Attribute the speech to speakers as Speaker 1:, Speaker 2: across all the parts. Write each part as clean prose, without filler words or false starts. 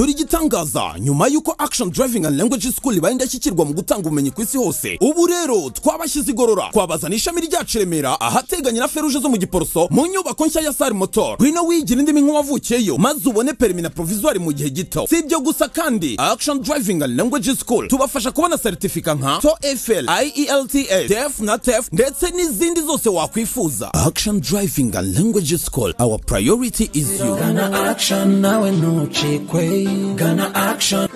Speaker 1: dore igitangaza nyuma yuko Action Driving and Language School ibaye indashyikirwa mu gutanga ubumenyi ku isi hose. Ubu rero twabashyize igorora twabazana ishami ryacu Remera ahateganye na feruje zo mu Giporoso mu nyubako nshya ya Sar Motor. Wino wigira indimi nk'uwavukiyeyo maze ubone permis na provisoire mu gihe gito. Si ibyo gusa kandi Action Driving and Language School tubafasha kubona certificate nka TOEFL, IELTS, TEF na TEF ndetse n'izindi zose wakwifuza. Action Driving and Language School, our priority is you.
Speaker 2: Gana Action nawe ntucikwe, Gana Action.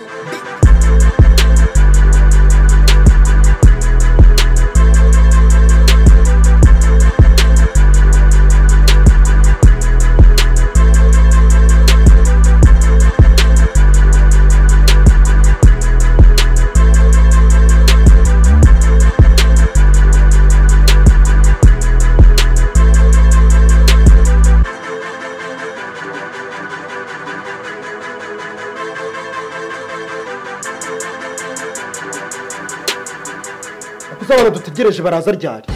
Speaker 3: Uzabona dutegereje baraza ryari.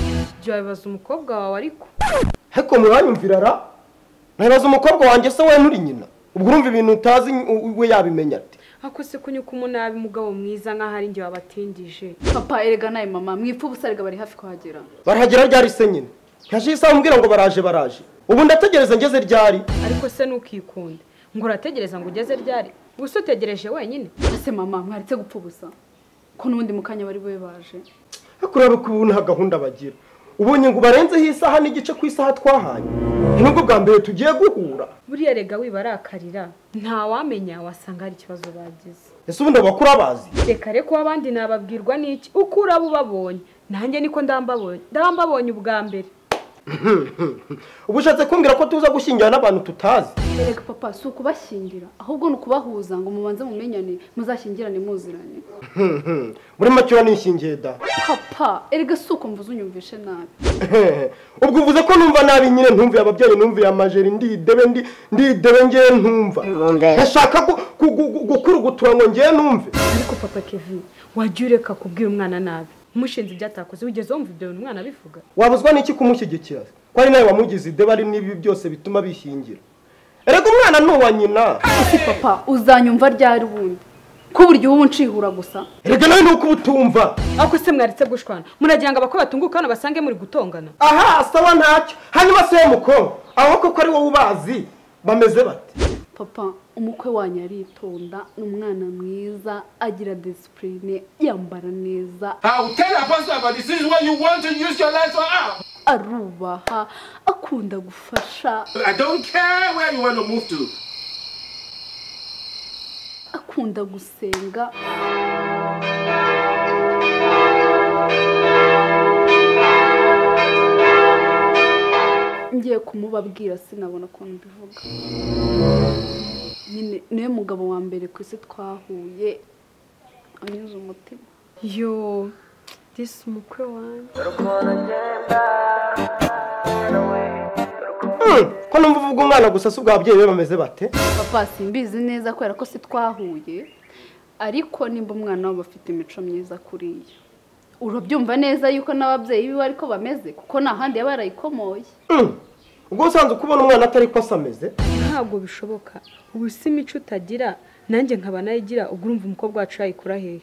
Speaker 4: Jya bibaza umukobwa wawe ariko.
Speaker 3: Heko mwanyumvira ra. Nabibaza umukobwa wanjye se we nturi nyina. Ubwo urumva ibintu utazi we yabimenya ati.
Speaker 4: Ako se kunyuka umunabi mugabo mwiza nka hari ngiye wabatindije.
Speaker 5: Papa erega naye mama mwipfu busarega bari hafi kuhagera.
Speaker 3: Barahagera ryari se nyine. Nkashisa umbwira ngo baraje. Ubu ndategereza ngeze ryari.
Speaker 4: Ariko se nukikunde. Ngo urategereza ngo ugeze ryari. Gusa utegereje wenyine.
Speaker 5: Ese mama mwaritse gupfa busa. Ko nundi mukanya bari boye baje.
Speaker 3: Kuraba kubuna gahunda bagira. Ubonye ngo barenzeho isaha n'igice ku isaha twahanye. Nubwo bwa mbere tugiye guhura.
Speaker 4: Buriya rega wibarakarira. Nta wamenya wasanga hari ikibazo bagize.
Speaker 3: Ese ubundi bakura bazi.
Speaker 4: Reka ko abandi nababwirwa n'iki ukura bubabonye. Nanjye niko ndambabonye ubwa mbere.
Speaker 3: Ubushatse kumbwira ko tuza gushyingira n'abantu tutazi.
Speaker 5: Erega papa si ukubashyingira ahubwo nukubahuza ngo mubanze mumenyane muzashyingirane muziranye.
Speaker 3: Muri macyo nishingiye da.
Speaker 5: Papa erega si uko mvuze unyumvishe nabi.
Speaker 3: Ubwo uvuze ko numva nabi nyine ntumviye ababyeyi numviye amajeri ndidebe ngiye ntumva. Ndashaka gukurugutura ngo ngiye numve.
Speaker 4: Ariko papa Kevin wajya ureka kubwira umwana nabi. Umushinzi byatakoze wigeze wumva ibyo umwana bivuga.
Speaker 3: Wabuzwa n'iki kumushyigikira? Ko ari nawe wamugize ideba ari nibi byose bituma bishingira. Erega umwana nuwa nyina.
Speaker 5: Isi papa uzanyumva ryari ubundi? Ko buryo ubu ncihura gusa.
Speaker 3: Erega nawe nuko ubutumva.
Speaker 4: Ako se mwaritse gushwana. Muragira ngo abako batunguka hano basange muri gutongana.
Speaker 3: Aha sawa ntacyo. Hanyuma se muko. Aho koko ari wowe ubazi. Bameze bate?
Speaker 5: Papa umukwe wanyu aritonda n'umwana mwiza agira discipline yambara neza.
Speaker 6: I'll tell a pastor about this is what you want to use your life for.
Speaker 5: Arubaha akunda gufasha.
Speaker 6: I don't care where you want to move to.
Speaker 5: Akunda gusenga. Ngiye kumubabwira sinabona ko mbivuga. Nyine niwe mugabo wa mbere ku isi twahuye anyuze umutima.
Speaker 4: Yo this mukwe wanjye.
Speaker 3: Ko numva uvuga umwana gusa se ubwabyeyi be bameze bate?
Speaker 5: Papa simbizi neza kwera ko si twahuye ariko nimba umwana wabo afite imico myiza kuriya. Urabyumva neza yuko n'ababyeyi biwe ariko bameze kuko nta handi yabarayikomoye.
Speaker 3: Ubwo usanze kubona umwana atari ko asameze?
Speaker 4: Ntabwo bishoboka. Ubu si imico utagira nanjye nkaba nayigira ubwo urumva umukobwa wacu yayikura hehe.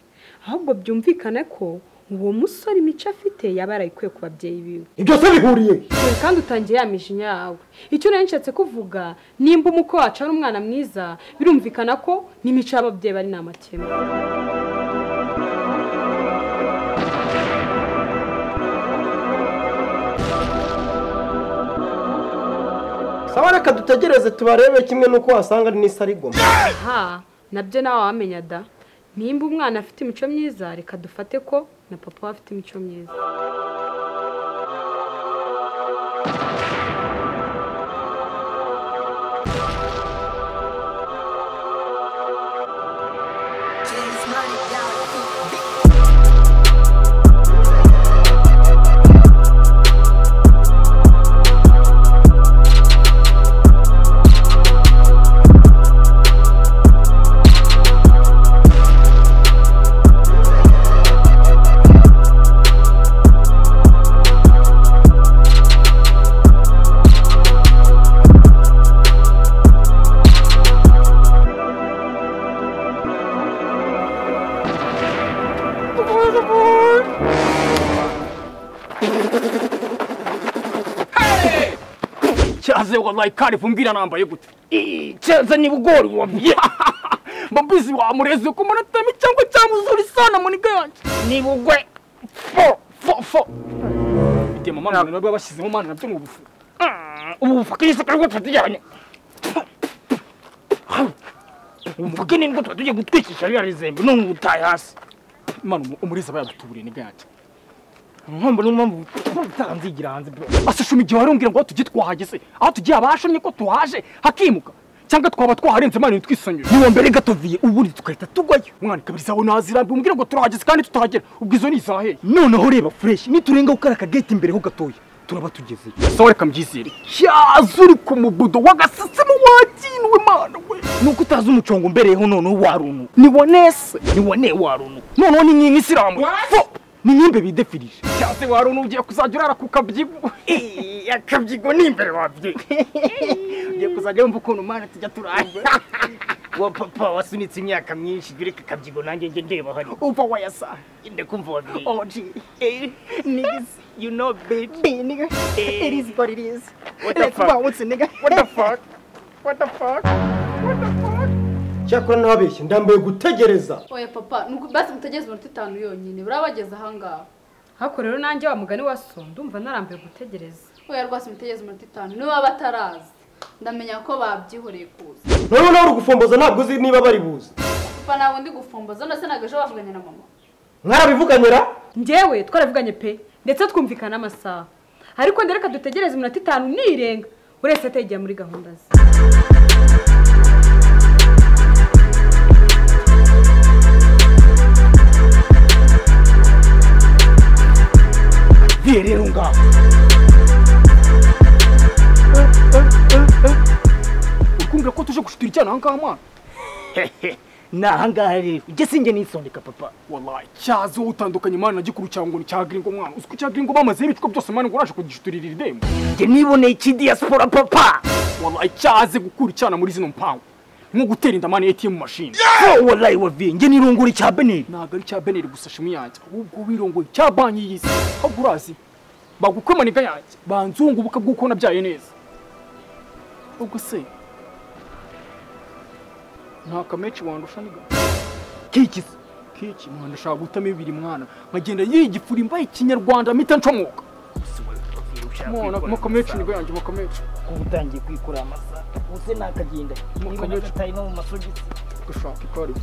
Speaker 4: Ahubwo byumvikana ko uwo musore imico afite yabarayikuye ku babyeyi biwe.
Speaker 3: Ibyo se bihuriye.
Speaker 4: Kandi utangiye yamijinya yawe. Icyo nanshatse kuvuga nimba umukwe wacu ari umwana mwiza birumvikana ko n'imico y'ababyeyi bari namakemwe.
Speaker 3: Sawa reka dutegereze tubarebe kimwe nuko wasanga ari n'isarigoma.
Speaker 4: Aha nabyo nawe wamenya da. Nimba umwana afite imico myiza reka dufate ko na papa afite imico myiza.
Speaker 7: ibaze wallahi kari vumbwira nambaye gute cyaza ni bugori wabye mbabizi wa mureze ko munatami cyangwa cyamuzuri sana muniga yanjye ni bugwe fo bite mama nabo babashizemo mana nabyo mu bufu ubu fakise karwo tutijyanye umugeni ngo tujye gutwikisha yarizembe no ngutaye hasi mana umuriza bayadutuburiye niga yanjye nkombo n'umambu tanzigira hanze bro asashumi gihe warongera ngo tujye twahageze aho tugiye abashomye ko tuhaje hakimuka cyangwa twaba twaharenze mani twisanyuje niwo mbere gatoviye ubundi tukahita tugwayo mwana kabiriza aho nazirambi umbwira ngo turahageze kandi tutahagera ubwizo ni izahe noneho reba fresh niturenga ukaraka gate imbere ho gatoya turaba tugeze sore kambyizire cyazuri ku mubudo wagasetse mu wakinwe mana we nuko utazi umucongo mbereho noneho warunu niwone warunu noneho ni nyinyi siramu ni nyimbe bidefirije cyase warunu ugiye kuzajya urara ku kabyigo akabyigo ni imbere wabye ugiye kuzajya wumva ukuntu mana tujya turaje wa papa wasunitse imyaka myinshi bireka kabyigo nanjye nge ndeba hari uva wayasa inde kumva wabye oh niggas you know bitch nigga it is what it is what the fuck what's nigga what the fuck
Speaker 3: cyakora nabeshye ndambaye gutegereza
Speaker 5: oya papa nuko basi mutegeze iminota 5 yonyine burabageze ahangaha
Speaker 4: hako rero nanjye wa mugani waso ndumva narambiye gutegereza
Speaker 5: oya rwose mutegeze iminota 5 niba batarazi ndamenya ko babyihoreye kuza
Speaker 3: none nawe urugufomboza ntabwo uzi niba bari buze
Speaker 5: papa nawe ndi gufomboza ndase nagaje bavuganye na mama
Speaker 3: mwarabivuganyira
Speaker 4: njyewe twaravuganye pe ndetse twumvikana amasaha ariko ndereka dutegereze iminota 5 nirenga uretse ategeye muri gahunda ze
Speaker 7: rero ngaho urukumbira ko tuje gushitira cyane ahangaha mwana nahangaha rero ujye sinjye nisondeka papa wallahi cyazo utandukanye mana nagikuru cyangwa ni cyagringo mwana usko cyagringo bamaze ibitiko byose mana ngo uraje kugishuturira idemo nge niboneye iki diaspora papa wallahi cyaze gukura cyana muri zino mpango nko gutera indamane ATM machine wallahi wavi nge nirongora cya Beneri naga ari cya Beneri gusa shimi yanjye ubwo wirongora cya banki yisi haburazi bagukwema niga yanjye banzungu buka bwuko nabyaye neza ubwo se nta kamechi wandusha niga kiki mwana shaka gutama ibiri mwana nkagenda yigifura imbaye ikinyarwanda mita ncomoka mwana mukamechi niga yanjye mukamechi ubutangiye kwikora amasa use nakagenda mukamechi tayi no mu masogisi gushaka ikari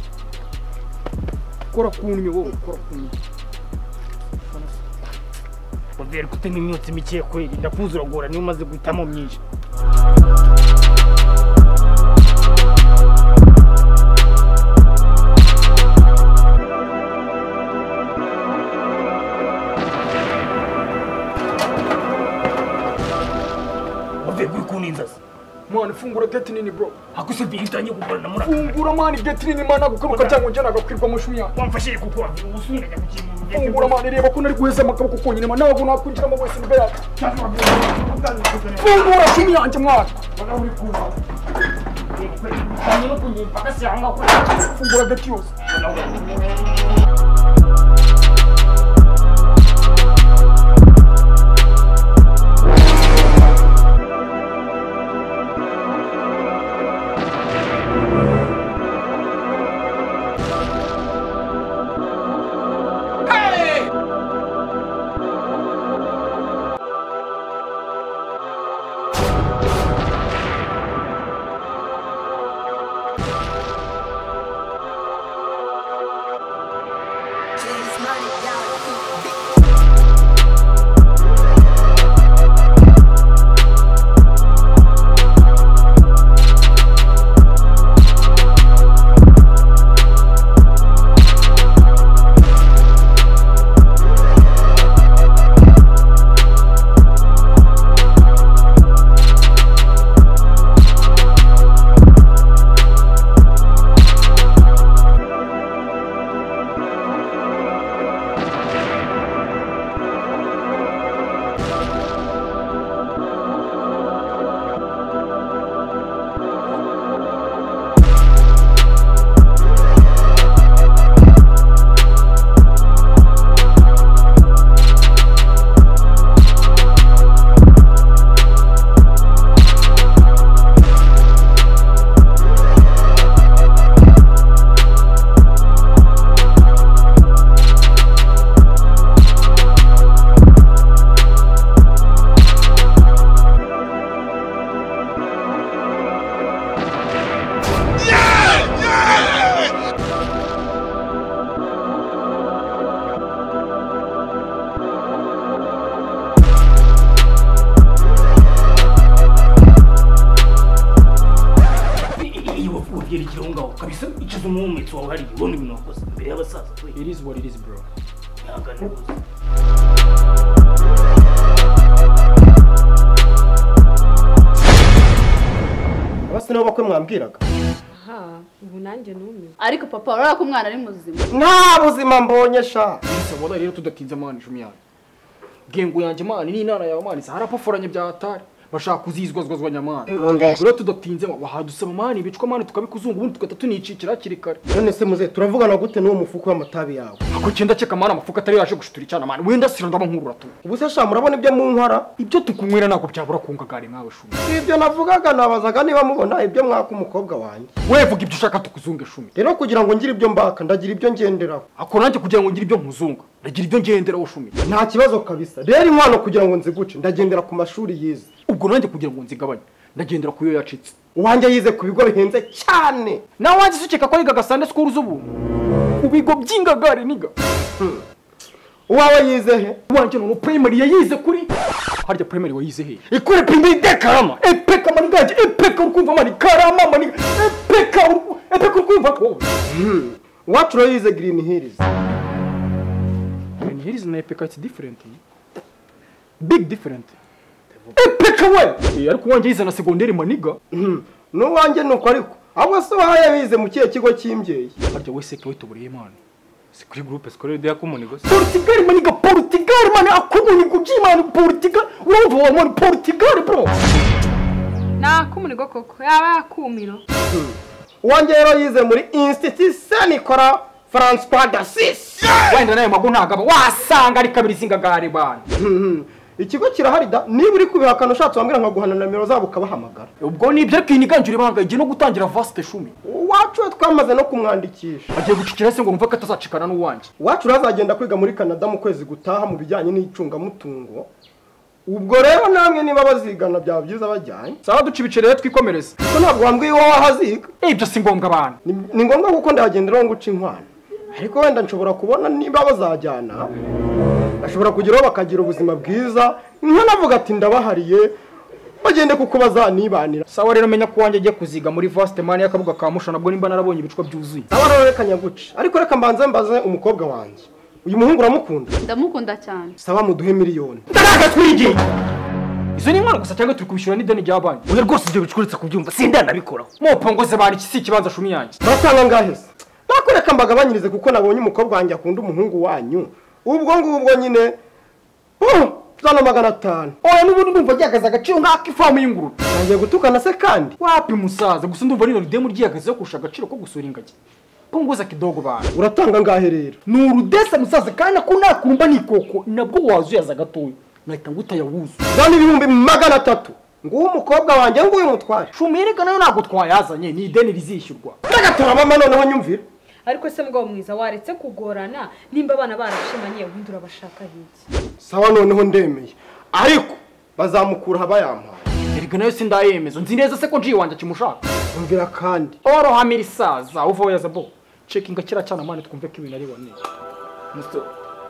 Speaker 7: kora kunyo wowe kora kunyo Bavere kutema imyotsi mike kweli ndakuzi uragora niyo umaze guhitamo myinshi Bavere kuri kuninzaza mwana fungura gate nini bro akuse bihitanye kubarana muri fungura mwana gate nini mana gukaruka cyangwa njye nagakwirwa mushumya wamfashije kuko usubira kukintu fungura mwana reba ko nari guheza amakaboko konyine mana ntabwo nakwinjira mu wese imbere fungura shumi yanjye mwana wana uri kuva fungura gate yose
Speaker 2: She's my
Speaker 7: Gerigiro ngaho kabisa ikizo umumetso wawe hari ubona ibintu wakoze imbere y'abasaza kwe. It is what it is bro. Yagane gusa.
Speaker 3: Basi nabo bakwe mwambwiraga.
Speaker 4: aha ubu nanjye numiwe
Speaker 5: ariko papa urabona ko umwana ari muzima
Speaker 3: Nta buzima mbonye sha.
Speaker 7: Bisa wala rero tudatinze mani ijumi yawe. Gengo yanje mani ni inana yawe mani harapaforanye bya hatari. Bashaka kuzizwazwazwa nyamani. Rero tudatinze bahadusaba mani bicwa mani tukabikuzungu ubundi tugata tunicikira kiri kare.
Speaker 3: None se muze turavugana gute n'uwo mufuko w'amatabi yawe?
Speaker 7: Ako cyenda ceka mani amafuka atari yaje gushutura icyana mani. Wenda sira ndaba nkurura tu.
Speaker 3: Ubu se sha murabona ibyo mu nkara?
Speaker 7: Ibyo tukunywera nako byabura kungagare nkawe shumi.
Speaker 3: Ibyo navugaga nabazaga niba mubona ibyo mwaka umukobwa wanjye.
Speaker 7: Wevuga ibyo ushaka tukuzunge shumi.
Speaker 3: Rero kugira ngo ngire ibyo mbaka ndagira ibyo ngenderaho.
Speaker 7: Ako nanjye kugira ngo ngire ibyo nkuzunga. Ndagira ibyo ngenderaho shumi.
Speaker 3: Nta kibazo kabisa. Rero inkwano kugira ngo nziguce ndagendera ku mashuri yize.
Speaker 7: Ubwo nanjye kugira ngo nzigabanye ndagendera ku yo yacitse.
Speaker 3: Uwanjye yize ku bigo bihenze cyane.
Speaker 7: Nawe wanjye sukeka ko yigaga Sunday school z'ubu. Ku bigo by'ingagare niga.
Speaker 3: Uwawe yize he?
Speaker 7: Wanjye no primary yayize kuri. Harya primary wayize he? Ikure primary de Karama. Epeka manigaje, epeka ukumva mani Karama mani. Epeka ukumva ko.
Speaker 3: Wacu yize Green Hills.
Speaker 7: Green Hills na epeka it's different. Big different. Epeka we. Ariko wanjye yize na secondary maniga.
Speaker 3: N'uwanjye nuko ariko. Ahubwo se wahaye bize mu kihe kigo cy'imbyeyi?
Speaker 7: Harya wese ke wituburiye mani.
Speaker 6: Sikuri groupe scolaire de Yakumunigo.
Speaker 7: Portugal maniga Portugal mani akumunigo jimani Portugal. Urumva mani Portugal bro.
Speaker 4: nakumunigo koko yaba akumiro
Speaker 3: Uwanjye rero yize muri Institut Saint Nicolas François d'Assise.
Speaker 7: Wenda nayo mago ntagaba wasanga ari kabiri zingagare bana.
Speaker 3: Ikigo kirahari da niba uri kubihakana ushatse wambwira nkaguhana nimero zabo ukabahamagara.
Speaker 7: Ubwo nibyo kiniganjure bangaye no gutangira vaste shumi.
Speaker 3: Wacu twamaze no kumwandikisha.
Speaker 7: Agiye gucikira se ngo numva ko atazacikana n'uwanje.
Speaker 3: Wacu razagenda kwiga muri Canada mu kwezi gutaha mu bijyanye n'icungamutungo. Ubwo rero namwe niba bazigana byaba byiza bajyanye.
Speaker 7: Sawa duca ibicere twikomereza.
Speaker 3: Kuko ntabwo wambwiye wowe wahaziga.
Speaker 7: Ibyo si ngombwa bana.
Speaker 3: Ni ngombwa kuko ndahagendera ngo uca inkwano. Ariko wenda nshobora kubona niba bazajyana. Bashobora kugeraho bakagira ubuzima bwiza. Nkanavuga ati ndabahariye. Bagende kuko bazanibanira.
Speaker 7: Sawa rero menya ko wanjye agiye kuziga muri vaste mani y'akabuga ka Musha nabwo nimba narabonye ibicwa byuzuye.
Speaker 3: Sawa rero reka nyaguce. Ariko reka mbanze mbaze umukobwa wanjye. Uyu muhungu uramukunda?
Speaker 5: ndamukunda cyane
Speaker 3: Sawa muduhe miliyoni.
Speaker 7: Ndaraga twigi. Izo ni inkwano gusa cyangwa turi kubishyura n'ideni rya banki. Oya rwose ibyo bicuritse kubyumva sindanabikoraho. Mopongoze bari iki si ikibanza shumi yanjye.
Speaker 3: Batanga ngahe se? Nakureka mbagabanyirize kuko nabonye umukobwa wanjye akunda umuhungu wanyu. Ubwo ngubwo nyine zana 500.
Speaker 7: Oya n'ubundi ndumva ryagaza agaciro nk'akifamu y'ingurube.
Speaker 3: Ngiye gutukana se kandi.
Speaker 7: Wapi musaza gusa ndumva rino ridemu ryagaze kurusha agaciro ko gusura ingagi. Punguza kidogo bana.
Speaker 3: Uratanga ngahe rero?
Speaker 7: Nurudesa musaza kandi ko nakumba nikoko nabwo wazuyaza gatoyo. Nahita ngutayawuzu.
Speaker 3: Zana 300. Nguwo umukobwa wanjye nguyu mutware.
Speaker 7: Shumireka nayo ntago twayazanye ni ideni rizishyurwa.
Speaker 3: Ndagatora mama noneho nyumvira.
Speaker 4: ariko se mugabo mwiza waretse kugorana nimba abana barashimanye ubundi urabashaka hiki.
Speaker 3: Sawa noneho ndemeye. Ariko bazamukura habayampa.
Speaker 7: Erega nayo sindayemeza nzi neza se ko nji wanje kimushaka.
Speaker 3: Umvira kandi.
Speaker 7: Oro hamirisaza uvo yaza bo. Checkinga kira cyana mani twumve ko ibintu ari wane. Musto.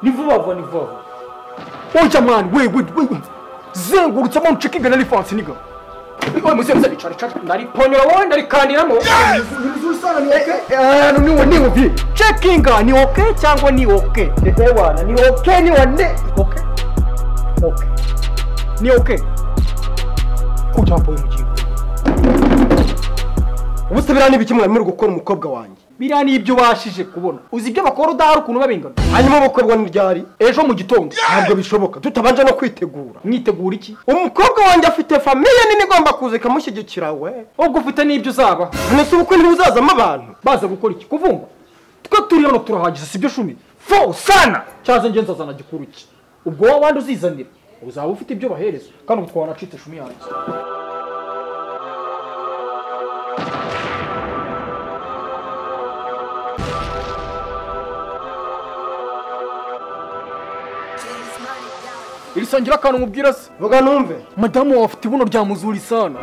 Speaker 7: Ni vuba. Oja mani we. Zengurutse mu checkinga na lifansi niga. Oya musemza bicara ndari ponera wowe ndari kandiramo. Ni okay. Checkinga ni okay cyangwa ni okay?
Speaker 3: Ewana ni okay ni wane.
Speaker 7: Okay. Ni okay. Kujambo y'umugigo.
Speaker 3: Ubusabira ni biki muri gukora umukobwa wanjye?
Speaker 7: Biriya ni ibyo bashije kubona. Uzi ibyo bakora udahari ukuntu babingana.
Speaker 3: Hanyuma umukobwa ni ryari?
Speaker 7: Ejo mu gitondo.
Speaker 3: Ntabwo bishoboka. Tutabanje no kwitegura.
Speaker 7: Mwitegura iki?
Speaker 3: Umukobwa wanjye afite famille nini igomba kuza ikamushyigikira we.
Speaker 7: Ubwo ufite n'ibyo uzaba.
Speaker 3: Nese ubukwe ntibuzazamo abantu.
Speaker 7: Baza gukora iki? Kuvumba. Twe turi hano turahagize sibyo shumi. Fo sana. Cyaza ngenza zana gikuru iki. Ubwo wabandi uzizanira. Uzaba ufite ibyo bahereza. Kandi utwana cite shumi yanjye. Irisangira akantu mubwira se.
Speaker 3: Vuga numve.
Speaker 7: Madamu afite ibuno rya muzuri sana.